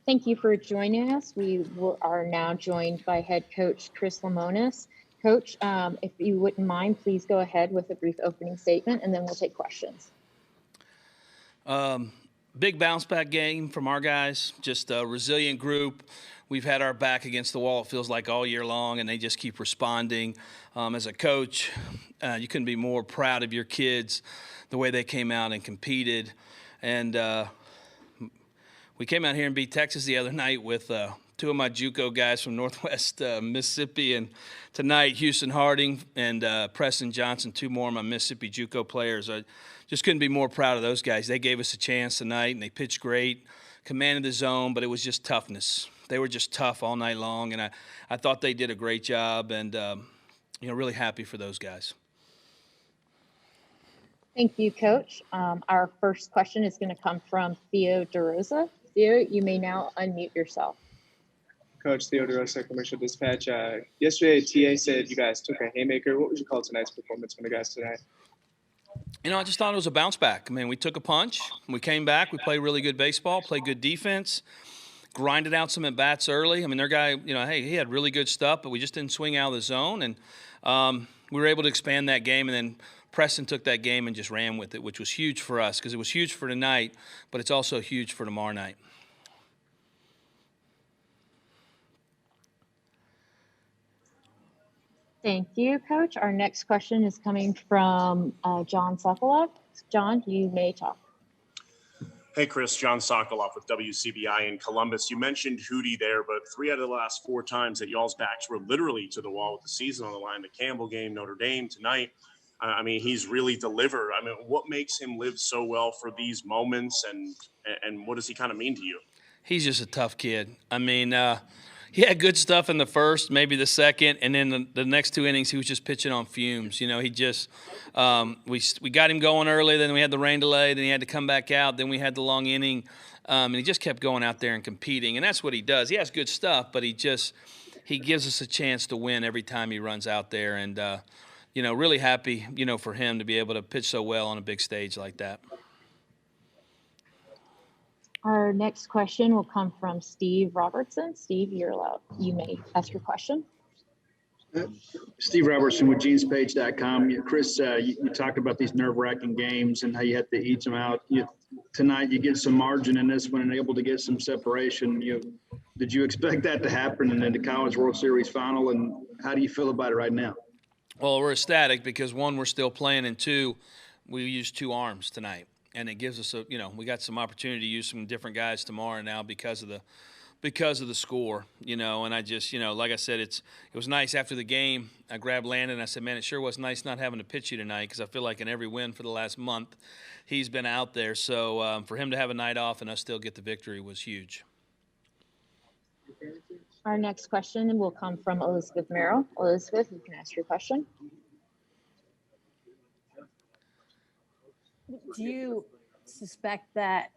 Thank you for joining us. Are now joined by head coach Chris Lemonis. Coach, if you wouldn't mind, please go ahead with a brief opening statement, and then we'll take questions. Big bounce back game from our guys, just a resilient group. We've had our back against the wall, it feels like, all year long, and they just keep responding. As a coach, you couldn't be more proud of your kids, the way they came out and competed. And we came out here and beat Texas the other night with two of my JUCO guys from Northwest Mississippi, and tonight Houston Harding and Preston Johnson, two more of my Mississippi JUCO players. I just couldn't be more proud of those guys. They gave us a chance tonight, and they pitched great, commanded the zone, but it was just toughness. They were just tough all night long, and I thought they did a great job, and really happy for those guys. Thank you, Coach. Our first question is going to come from Theo DeRosa. Theo, you may now unmute yourself. Coach Theo DeRosa, Commercial Dispatch. Yesterday, TA said you guys took a haymaker. What would you call tonight's performance from the guys tonight? I just thought it was a bounce back. I mean, we took a punch, we came back, we played really good baseball, played good defense, grinded out some at-bats early. I mean, their guy, hey, he had really good stuff, but we just didn't swing out of the zone. And we were able to expand that game, and then Preston took that game and just ran with it, which was huge for us because it was huge for tonight, but it's also huge for tomorrow night. Thank you, Coach. Our next question is coming from John Sokolov. John, you may talk. Hey, Chris, John Sokolov with WCBI in Columbus. You mentioned Hootie there, but 3 out of the last 4 times that y'all's backs were literally to the wall with the season on the line. The Campbell game, Notre Dame tonight. I mean, he's really delivered. I mean, what makes him live so well for these moments, and what does he kind of mean to you? He's just a tough kid. I mean, he had good stuff in the first, maybe the second, and then the next 2 innings he was just pitching on fumes. He just we got him going early, then we had the rain delay, then he had to come back out, then we had the long inning, and he just kept going out there and competing, and that's what he does. He has good stuff, but he gives us a chance to win every time he runs out there, and really happy, for him to be able to pitch so well on a big stage like that. Our next question will come from Steve Robertson. Steve, you may ask your question. Steve Robertson with genespage.com. Chris, you talked about these nerve-wracking games and how you had to each them out. Tonight you get some margin in this one and able to get some separation. Did you expect that to happen in the College World Series final, and how do you feel about it right now? Well, we're ecstatic because, 1, we're still playing, and 2, we used 2 arms tonight. And it gives us we got some opportunity to use some different guys tomorrow now because of the score, and I just, like I said, it was nice after the game. I grabbed Landon and I said, man, it sure was nice not having to pitch you tonight because I feel like in every win for the last month, he's been out there. So for him to have a night off and us still get the victory was huge. Our next question will come from Elizabeth Merrill. Elizabeth, you can ask your question. Do you suspect that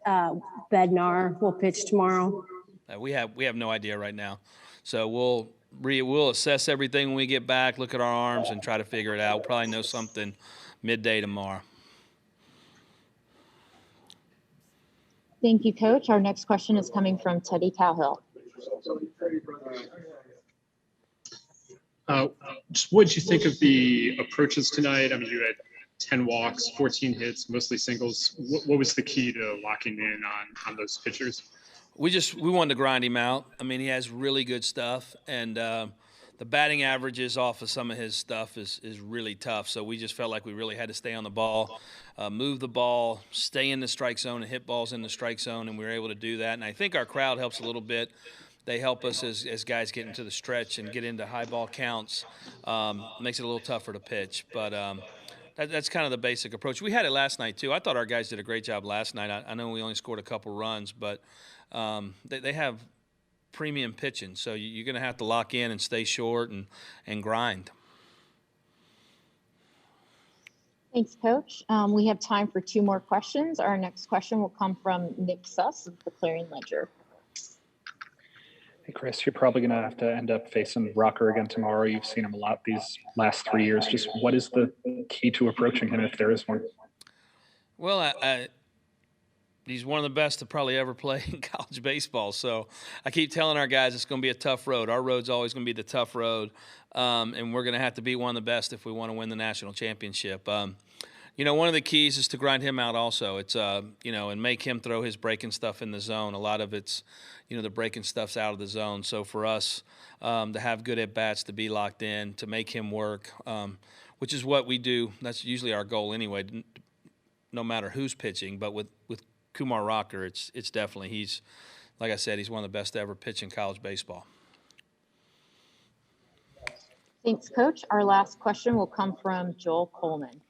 Bednar will pitch tomorrow? We have no idea right now. So we'll assess everything when we get back, look at our arms, and try to figure it out. We'll probably know something midday tomorrow. Thank you, Coach. Our next question is coming from Teddy Cowhill. Just what did you think of the approaches tonight? I mean, you had 10 walks, 14 hits, mostly singles. What was the key to locking in on those pitchers? We wanted to grind him out. I mean, he has really good stuff, and the batting averages off of some of his stuff is really tough. So we just felt like we really had to stay on the ball, move the ball, stay in the strike zone, and hit balls in the strike zone, and we were able to do that. And I think our crowd helps a little bit. They help us as guys get into the stretch and get into high ball counts. Makes it a little tougher to pitch, but that's kind of the basic approach. We had it last night too. I thought our guys did a great job last night. I know we only scored a couple runs, but they have premium pitching, so you're going to have to lock in and stay short and grind. Thanks, Coach. We have time for 2 more questions. Our next question will come from Nick Suss of the Clarion Ledger. Hey, Chris, you're probably going to have to end up facing Rocker again tomorrow. You've seen him a lot these last 3 years. Just what is the key to approaching him if there is one? Well, he's one of the best to probably ever play in college baseball. So I keep telling our guys it's going to be a tough road. Our road's always going to be the tough road, and we're going to have to be one of the best if we want to win the national championship. One of the keys is to grind him out also. It's, and make him throw his breaking stuff in the zone. A lot of it's, the breaking stuff's out of the zone. So for us to have good at-bats, to be locked in, to make him work, which is what we do. That's usually our goal anyway, no matter who's pitching. But with Kumar Rocker, it's definitely, like I said, he's one of the best to ever pitch in college baseball. Thanks, Coach. Our last question will come from Joel Coleman.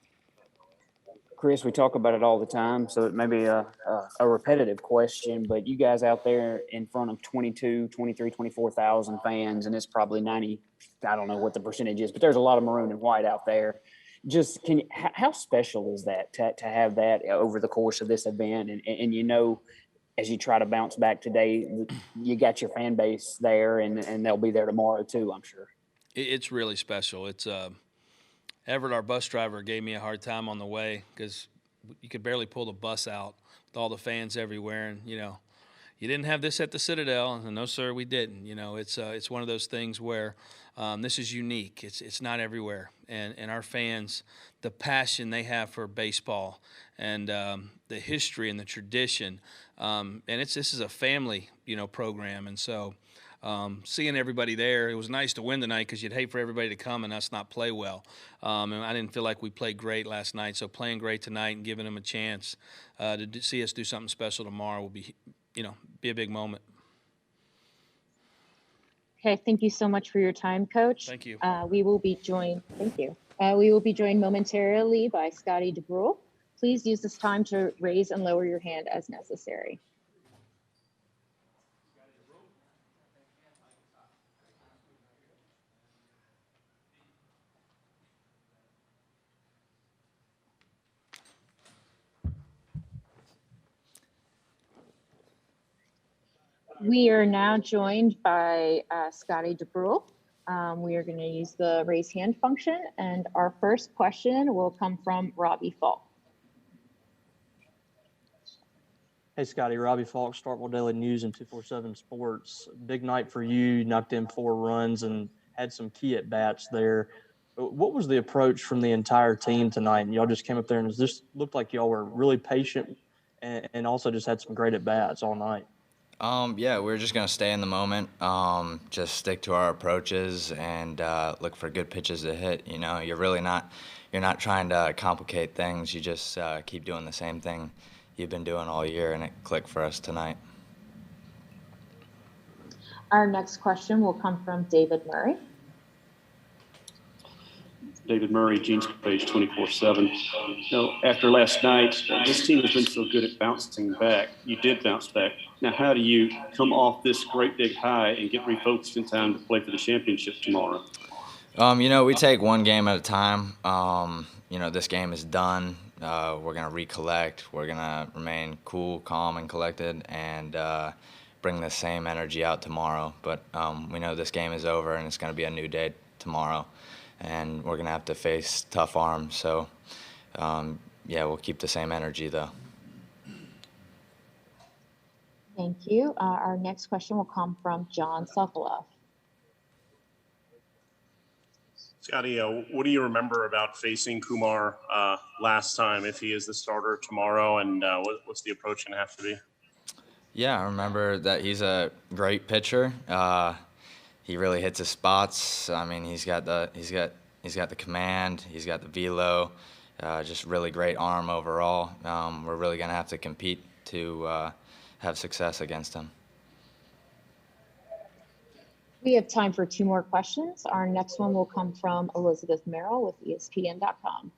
Chris, we talk about it all the time, so it may be a repetitive question, but you guys out there in front of 22, 23, 24,000 fans, and it's probably 90, I don't know what the percentage is, but there's a lot of maroon and white out there. Just how special is that to have that over the course of this event? And as you try to bounce back today, you got your fan base there, and they'll be there tomorrow too, I'm sure. It's really special. It's Everett, our bus driver, gave me a hard time on the way because you could barely pull the bus out with all the fans everywhere. And, you didn't have this at the Citadel. And no, sir, we didn't. It's one of those things where this is unique. It's not everywhere. And our fans, the passion they have for baseball and the history and the tradition. And this is a family, program. And so seeing everybody there, it was nice to win tonight because you'd hate for everybody to come and us not play well. And I didn't feel like we played great last night. So playing great tonight and giving them a chance to see us do something special tomorrow will be a big moment. Okay, thank you so much for your time, Coach. Thank you. We will be joined. Thank you. We will be joined momentarily by Scotty DeBrule. Please use this time to raise and lower your hand as necessary. We are now joined by Scotty DeBrule. We are going to use the raise hand function, and our first question will come from Robbie Falk. Hey, Scotty, Robbie Falk, Starkville Daily News and 247 Sports. Big night for you. You knocked in 4 runs and had some key at-bats there. What was the approach from the entire team tonight? And y'all just came up there and it just looked like y'all were really patient and also just had some great at-bats all night. We're just going to stay in the moment, just stick to our approaches and look for good pitches to hit. You're not trying to complicate things. You just keep doing the same thing you've been doing all year, and it clicked for us tonight. Our next question will come from David Murray. David Murray, Gene's page 24/7. After last night, this team has been so good at bouncing back. You did bounce back. Now, how do you come off this great big high and get refocused in time to play for the championship tomorrow? We take one game at a time. This game is done. We're going to recollect. We're going to remain cool, calm, and collected and bring the same energy out tomorrow. But we know this game is over and it's going to be a new day tomorrow. And we're going to have to face tough arms. So, we'll keep the same energy, though. Thank you. Our next question will come from John Sokoloff. Scotty, what do you remember about facing Kumar last time, if he is the starter tomorrow, and what's the approach going to have to be? Yeah, I remember that he's a great pitcher. He really hits his spots. I mean, he's got the command, he's got the velo, just really great arm overall. We're really going to have to compete to have success against him. We have time for 2 more questions. Our next one will come from Elizabeth Merrill with ESPN.com.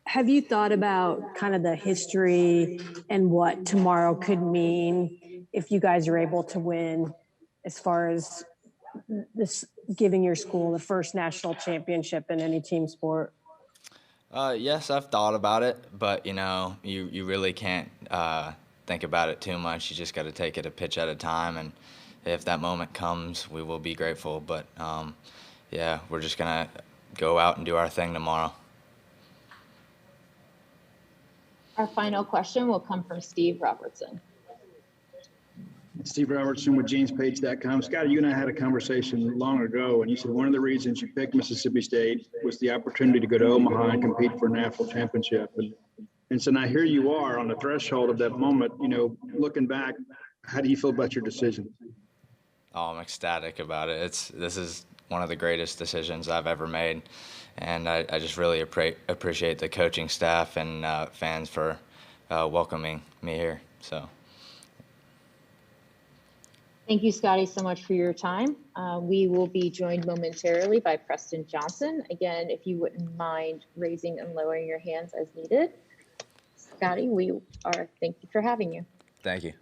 Have you thought about kind of the history and what tomorrow could mean if you guys are able to win, as far as this giving your school the first national championship in any team sport? Yes, I've thought about it, but you really can't think about it too much. You just got to take it a pitch at a time, and if that moment comes, we will be grateful. But we're just gonna go out and do our thing tomorrow. Our final question will come from Steve Robertson. Steve Robertson with JamesPage.com. Scotty, you and I had a conversation long ago, and you said one of the reasons you picked Mississippi State was the opportunity to go to Omaha and compete for a national championship. And so now here you are on the threshold of that moment. You know, looking back, how do you feel about your decision? Oh, I'm ecstatic about it. This is one of the greatest decisions I've ever made, and I just really appreciate the coaching staff and fans for welcoming me here. So. Thank you, Scotty, so much for your time. We will be joined momentarily by Preston Johnson. Again, if you wouldn't mind raising and lowering your hands as needed. Scotty, thank you for having you. Thank you.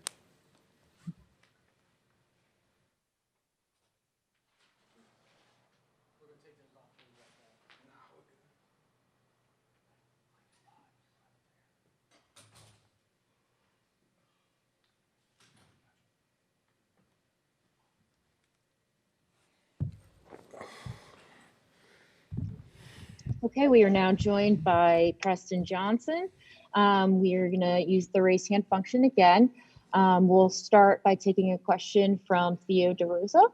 Okay, we are now joined by Preston Johnson. We are going to use the raise hand function again. We'll start by taking a question from Theo DeRosa.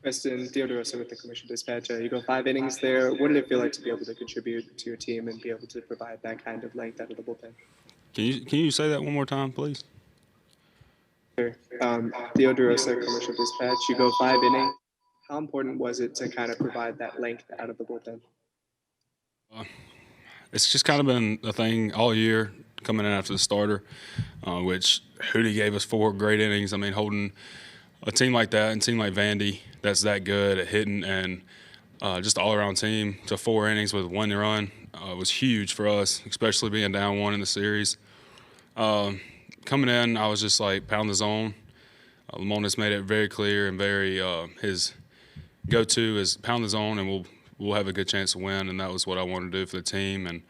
Preston, Theo DeRosa with the Commission Dispatch. You go 5 innings there. What did it feel like to be able to contribute to your team and be able to provide that kind of length out of the bullpen? Can you say that one more time, please? Sure. Theo DeRosa, Commercial Dispatch. You go 5 innings. How important was it to kind of provide that length out of the bullpen? It's just kind of been a thing all year coming in after the starter, which Hootie gave us 4 great innings. I mean, holding a team like that and a team like Vandy that's that good at hitting and just all-around team to 4 innings with 1 run was huge for us, especially being down 1 in the series. Coming in, I was just like pound the zone. Lamonis made it very clear and very his go-to is pound the zone and we'll have a good chance to win, and that was what I wanted to do for the team. And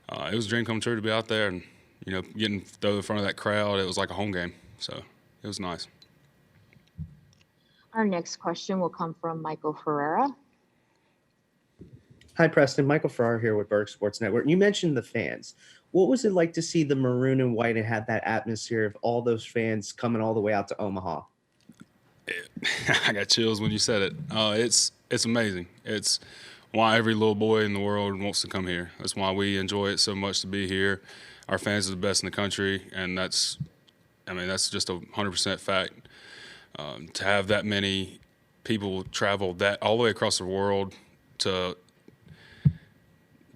it was a dream come true to be out there and, you know, getting thrown in front of that crowd. It was like a home game, so it was nice. Our next question will come from Michael Ferreira. Hi, Preston. Michael Ferrara here with Berg Sports Network. You mentioned the fans. What was it like to see the maroon and white and have that atmosphere of all those fans coming all the way out to Omaha? I got chills when you said it. It's amazing. It's why every little boy in the world wants to come here. That's why we enjoy it so much to be here. Our fans are the best in the country, and that's just a 100% fact. To have that many people travel that all the way across the world to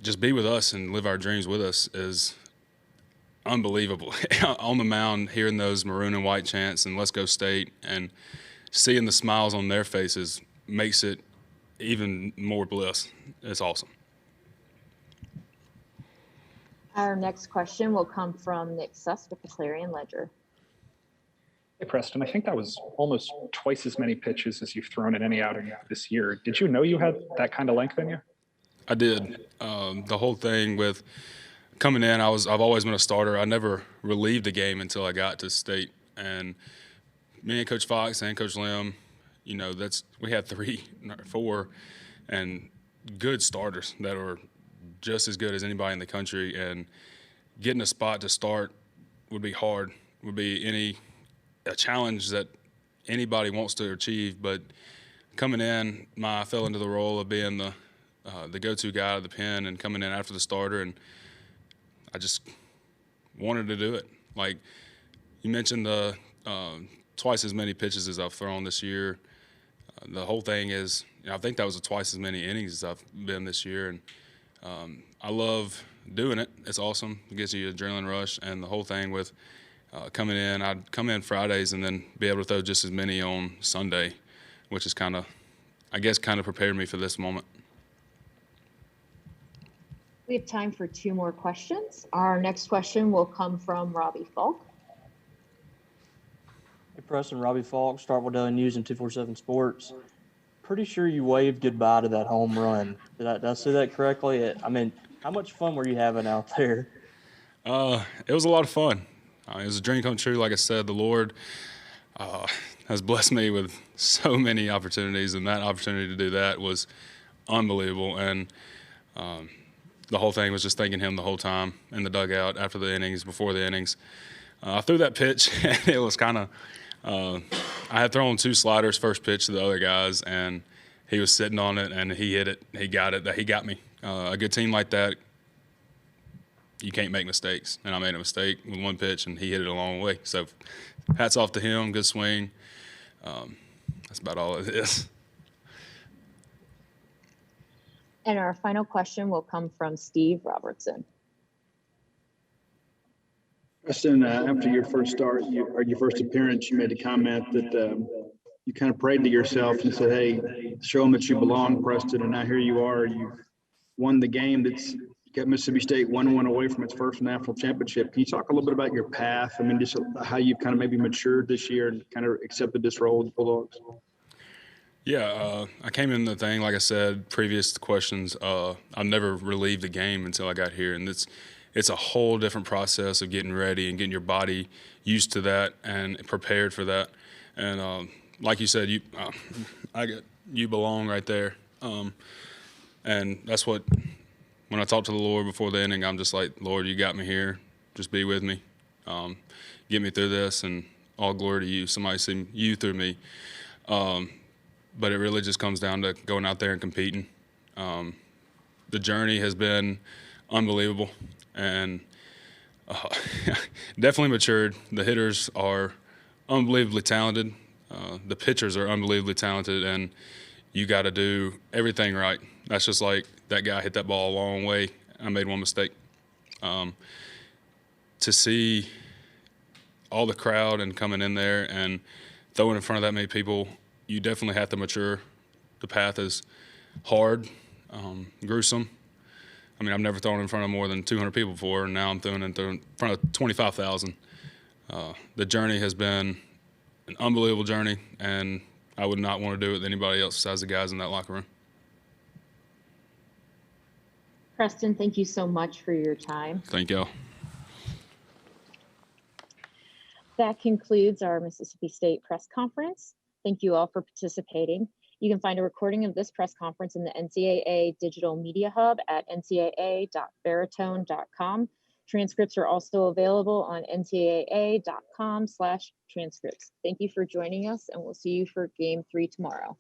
just be with us and live our dreams with us is unbelievable. On the mound, hearing those maroon and white chants and "Let's Go State" and seeing the smiles on their faces makes it even more bliss. It's awesome. Our next question will come from Nick Suss with the Clarion Ledger. Hey, Preston, I think that was almost twice as many pitches as you've thrown in any outing this year. Did you know you had that kind of length in you? I did. The whole thing with coming in, I've always been a starter. I never relieved a game until I got to state. And me and Coach Fox and Coach Lim, you know, we had 3, 4, and good starters that are just as good as anybody in the country. And getting a spot to start would be hard. Would be a challenge that anybody wants to achieve. But coming in, I fell into the role of being the go-to guy out of the pen and coming in after the starter, and I just wanted to do it. Like you mentioned, the twice as many pitches as I've thrown this year. The whole thing is, I think that was twice as many innings as I've been this year, and I love doing it. It's awesome. It gives you an adrenaline rush, and the whole thing with coming in, I'd come in Fridays and then be able to throw just as many on Sunday, which is kind of prepared me for this moment. We have time for 2 more questions. Our next question will come from Robbie Falk. Hey, Preston, Robbie Falk, Starkville Daily News and 247 Sports. Pretty sure you waved goodbye to that home run. Did I say that correctly? I mean, how much fun were you having out there? It was a lot of fun. It was a dream come true. Like I said, the Lord has blessed me with so many opportunities, and that opportunity to do that was unbelievable. And the whole thing was just thanking him the whole time in the dugout, after the innings, before the innings. I threw that pitch, and it was kind of I had thrown 2 sliders first pitch to the other guys, and he was sitting on it, and he hit it. He got it. He got me. A good team like that, you can't make mistakes. And I made a mistake with 1 pitch, and he hit it a long way. So hats off to him. Good swing. That's about all it is. And our final question will come from Steve Robertson. Preston, after your first start, or your first appearance, you made a comment that you kind of prayed to yourself and said, hey, show them that you belong, Preston. And now here you are. You've won the game that's got Mississippi State 1-1 away from its first national championship. Can you talk a little bit about your path? I mean, just how you've kind of maybe matured this year and kind of accepted this role with the Bulldogs? Yeah, I came in the thing, like I said, previous questions, I've never relieved the game until I got here. And it's a whole different process of getting ready and getting your body used to that and prepared for that. And like you said, you belong right there. And that's what, when I talk to the Lord before the inning, I'm just like, Lord, you got me here. Just be with me. Get me through this, and all glory to you. Somebody see you through me. But it really just comes down to going out there and competing. The journey has been unbelievable, and definitely matured. The hitters are unbelievably talented. The pitchers are unbelievably talented, and you got to do everything right. That's just like that guy hit that ball a long way. I made 1 mistake. To see all the crowd and coming in there and throwing in front of that many people, you definitely have to mature. The path is hard, gruesome. I mean, I've never thrown in front of more than 200 people before, and now I'm throwing in front of 25,000. The journey has been an unbelievable journey, and I would not want to do it with anybody else besides the guys in that locker room. Preston, thank you so much for your time. Thank y'all. That concludes our Mississippi State press conference. Thank you all for participating. You can find a recording of this press conference in the NCAA Digital Media Hub at ncaa.baritone.com. Transcripts are also available on ncaa.com/transcripts. Thank you for joining us, and we'll see you for Game 3 tomorrow.